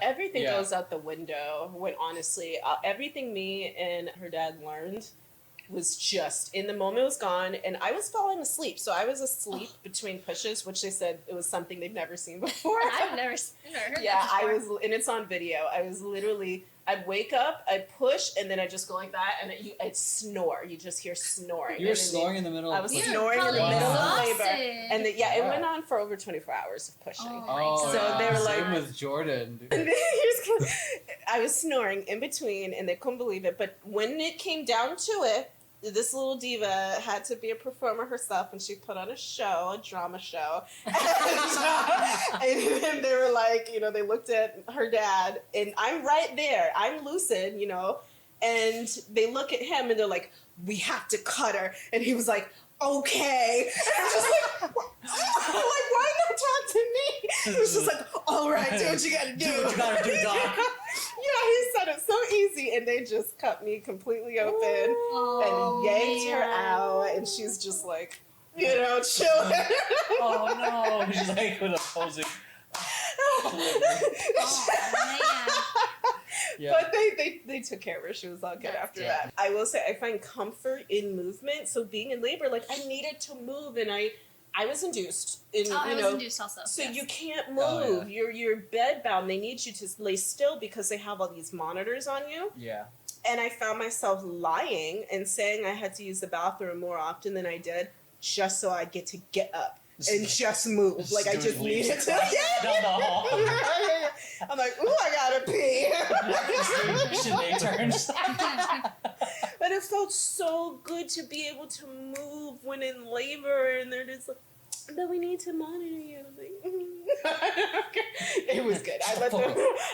everything goes out the window when honestly, everything me and her dad learned was just in the moment it was gone, and I was falling asleep. So I was asleep between pushes, which they said it was something they've never seen before. I've never heard that before. I was, and it's on video. I was literally, I'd wake up, I'd push, and then I'd just go like that, and I'd snore. You just hear snoring. You were snoring in the middle of I was snoring in the middle of labor. And it Wow. went on for over 24 hours of pushing. Oh, so they were like, same with Jordan. I was snoring in between, and they couldn't believe it. But when it came down to it, this little diva had to be a performer herself, and she put on a show, a drama show. And they were like, you know, they looked at her dad, and I'm right there. I'm lucid, you know, and they look at him, and they're like, we have to cut her. And he was like, okay. And I'm just like, why not talk to me? He was just like, all right, do what you gotta do. Do what you gotta do, Doc. Yeah, he said it so easy, and they just cut me completely open and yanked her out, and she's just like, you know, chilling. Oh no, she's like with opposing. Yeah. But they took care of her. She was all good after that. I will say I find comfort in movement. So being in labor, like I needed to move, and I was induced. I was induced also. So you can't move. You're bed bound. They need you to lay still because they have all these monitors on you. Yeah. And I found myself lying and saying I had to use the bathroom more often than I did, just so I'd get to get up and just move. Like I just needed to. Down the hall. I'm like, ooh, I gotta pee. But it felt so good to be able to move when in labor, and they're just like, but we need to monitor you. I'm like, it was good.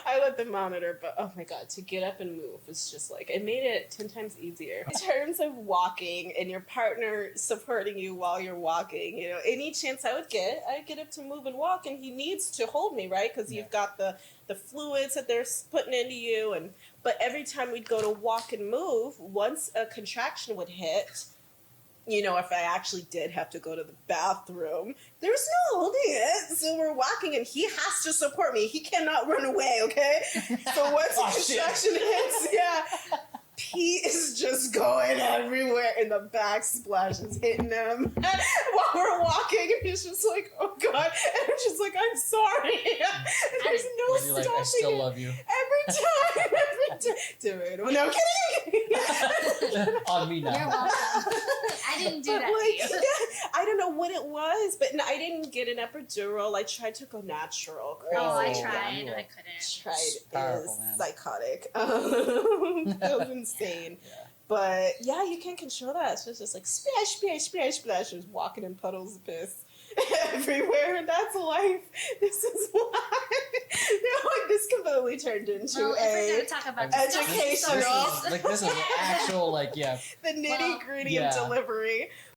I let them monitor, but oh my god, to get up and move was just like, it made it 10 times easier. In terms of walking and your partner supporting you while you're walking, you know, any chance I'd get up to move and walk, and he needs to hold me, right? Because you've got the fluids that they're putting into you, but every time we'd go to walk and move, once a contraction would hit, you know, if I actually did have to go to the bathroom, there's no holding it. So we're walking, and he has to support me. He cannot run away, okay? So once the contraction hits, pee is just going everywhere, and the backsplash is hitting him while we're walking, and he's just like, oh god, and I'm just like, I'm sorry. And there's no stopping like, I still love you. every time. Dude, well, no kidding. On me now. You're welcome. I didn't do that to you. I don't know what it was, but I didn't get an epidural. I tried to go natural. Crazy. Oh, I tried, and I couldn't. Is psychotic. It was insane. But yeah, you can't control that. So it's just like splash, splash, splash, splash. Just walking in puddles of piss everywhere, and that's life. This is why. This completely turned into educational. Like this is actual, the the nitty gritty of delivery.